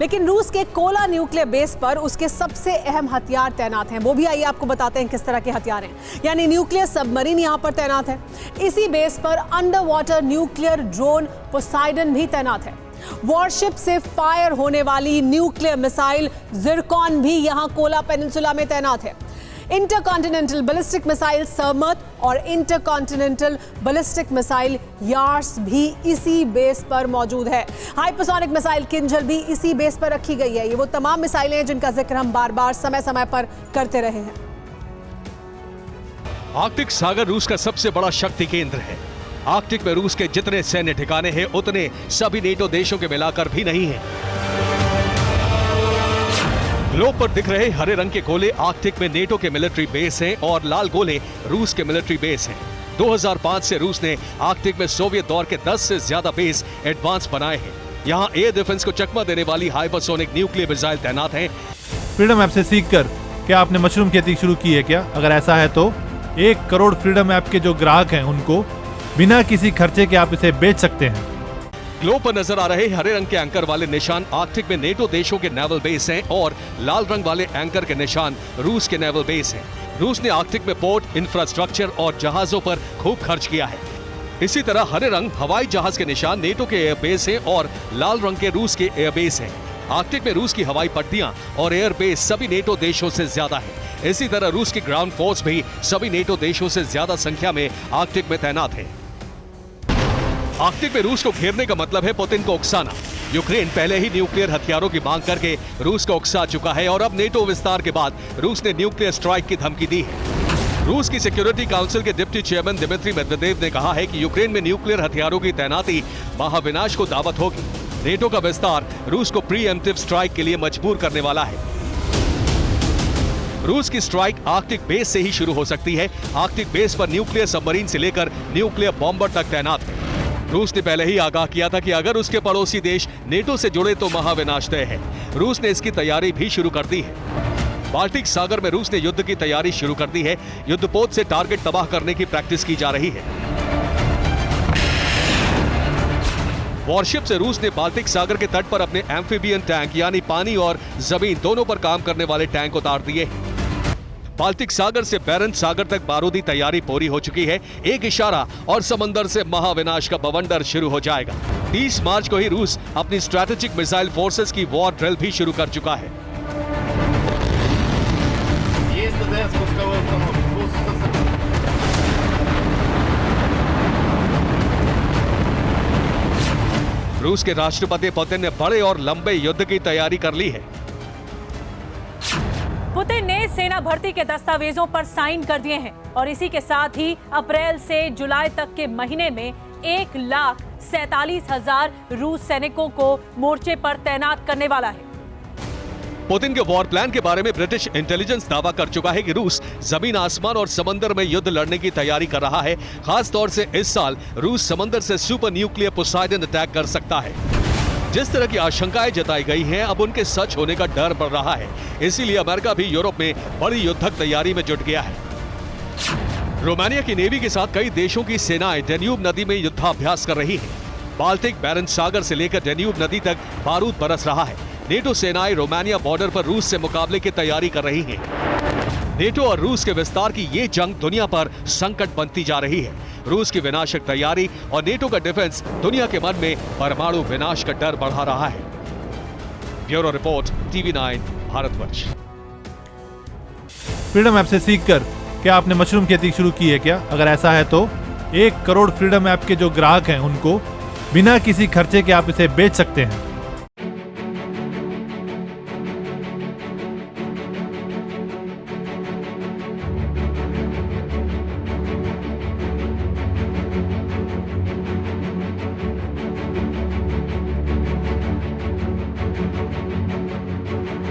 लेकिन रूस के कोला न्यूक्लियर बेस पर उसके सबसे अहम हथियार तैनात हैं। वो भी आइए आपको बताते हैं किस तरह के हथियार हैं। यानी न्यूक्लियर सबमरीन यहां पर तैनात है। इसी बेस पर under water nuclear drone Poseidon भी तैनात है। वॉरशिप से फायर होने वाली न्यूक्लियर मिसाइल जिरकॉन भी यहां कोला पेनिनसुला में तैनात है। इंटरकॉन्टिनेंटल बैलिस्टिक मिसाइल सर्मत और इंटरकॉन्टिनेंटल बैलिस्टिक मिसाइल यार्स भी इसी बेस पर मौजूद है। हाइपरसोनिक मिसाइल किंजल भी इसी बेस पर रखी गई है। ये वो तमाम मिसाइलें हैं जिनका जिक्र हम बार बार समय समय पर करते रहे हैं। आर्कटिक सागर रूस का सबसे बड़ा शक्ति केंद्र है। आर्कटिक में रूस के जितने सैन्य ठिकाने हैं उतने सभी नेटो देशों के मिलाकर भी नहीं हैं। ग्लोब पर दिख रहे हरे रंग के गोले आर्कटिक में नेटो के मिलिट्री बेस हैं और लाल गोले रूस के मिलिट्री बेस हैं। 2005 से रूस ने आर्कटिक में सोवियत दौर के 10 से ज्यादा बेस एडवांस बनाए हैं। यहाँ एयर डिफेंस को चकमा देने वाली हाइपरसोनिक न्यूक्लियर मिसाइल तैनात हैं। फ्रीडम ऐप से सीखकर क्या आपने मशरूम खेती शुरू की है क्या? अगर ऐसा है तो 1 करोड़ फ्रीडम ऐप के जो ग्राहक हैं उनको बिना किसी खर्चे के आप इसे बेच सकते हैं। ग्लोब पर नजर आ रहे हरे रंग के एंकर वाले निशान आर्कटिक में नेटो देशों के नेवल बेस हैं और लाल रंग वाले एंकर के निशान रूस के नेवल बेस हैं। रूस ने आर्कटिक में पोर्ट, इंफ्रास्ट्रक्चर और जहाजों पर खूब खर्च किया है। इसी तरह हरे रंग हवाई जहाज के निशान नेटो के एयरबेस हैं और लाल रंग के रूस के एयरबेस हैं। आर्कटिक में रूस की हवाई पट्टियां और एयरबेस सभी नेटो देशों से ज्यादा है। इसी तरह रूस की ग्राउंड फोर्स भी सभी नेटो देशों से ज्यादा संख्या में आर्कटिक में तैनात है। आर्कटिक में रूस को घेरने का मतलब है पुतिन को उकसाना। यूक्रेन पहले ही न्यूक्लियर हथियारों की मांग करके रूस को उकसा चुका है और अब नेटो विस्तार के बाद रूस ने न्यूक्लियर स्ट्राइक की धमकी दी है। रूस की सिक्योरिटी काउंसिल के डिप्टी चेयरमैन दिमित्री मेदवेदेव ने कहा है कि यूक्रेन में न्यूक्लियर हथियारों की तैनाती महाविनाश को दावत होगी। नेटो का विस्तार रूस को प्रीएम्प्टिव स्ट्राइक के लिए मजबूर करने वाला है। रूस की स्ट्राइक आर्कटिक बेस से ही शुरू हो सकती है। आर्कटिक बेस पर न्यूक्लियर सबमरीन से लेकर न्यूक्लियर बॉम्बर तक तैनात है। रूस ने पहले ही आगाह किया था कि अगर उसके पड़ोसी देश नेटो से जुड़े तो महाविनाश तय है। रूस ने इसकी तैयारी भी शुरू कर दी है। बाल्टिक सागर में रूस ने युद्ध की तैयारी शुरू कर दी है। युद्धपोत से टारगेट तबाह करने की प्रैक्टिस की जा रही है। वॉरशिप से रूस ने बाल्टिक सागर के तट पर अपने एम्फीबियन टैंक यानी पानी और जमीन दोनों पर काम करने वाले टैंक उतार दिए हैं। बाल्टिक सागर से बैरेंट्स सागर तक बारूदी तैयारी पूरी हो चुकी है। एक इशारा और समंदर से महाविनाश का बवंडर शुरू हो जाएगा। 30 मार्च को ही रूस अपनी स्ट्रैटेजिक मिसाइल फोर्सेस की वॉर ड्रिल भी शुरू कर चुका है। रूस के राष्ट्रपति पुतिन ने बड़े और लंबे युद्ध की तैयारी कर ली है। पुतिन ने सेना भर्ती के दस्तावेजों पर साइन कर दिए हैं और इसी के साथ ही अप्रैल से जुलाई तक के महीने में 1,47,000 रूस सैनिकों को मोर्चे पर तैनात करने वाला है। पुतिन के वॉर प्लान के बारे में ब्रिटिश इंटेलिजेंस दावा कर चुका है कि रूस जमीन, आसमान और समंदर में युद्ध लड़ने की तैयारी कर रहा है। खास तौर से इस साल रूस समंदर से सुपर न्यूक्लियर पोसाइडन अटैक कर सकता है। जिस तरह की आशंकाएं जताई गई हैं, अब उनके सच होने का डर बढ़ रहा है। इसीलिए अमेरिका भी यूरोप में बड़ी युद्धक तैयारी में जुट गया है। रोमानिया की नेवी के साथ कई देशों की सेनाएं डेन्यूब नदी में युद्धाभ्यास कर रही हैं। बाल्टिक, बैरेंट्स सागर से लेकर डेन्यूब नदी तक बारूद बरस रहा है। नेटो सेनाएं रोमानिया बॉर्डर पर रूस से मुकाबले की तैयारी कर रही हैं। नेटो और रूस के विस्तार की ये जंग दुनिया पर संकट बनती जा रही है। रूस की विनाशक तैयारी और नेटो का डिफेंस दुनिया के मन में परमाणु विनाश का डर बढ़ा रहा है। Bureau report, TV9 Bharatvarsh. Freedom app से सीखकर क्या आपने मशरूम खेती शुरू की है क्या? अगर ऐसा है तो 1 करोड़ फ्रीडम ऐप के जो ग्राहक हैं उनको बिना किसी खर्चे के आप इसे बेच सकते हैं।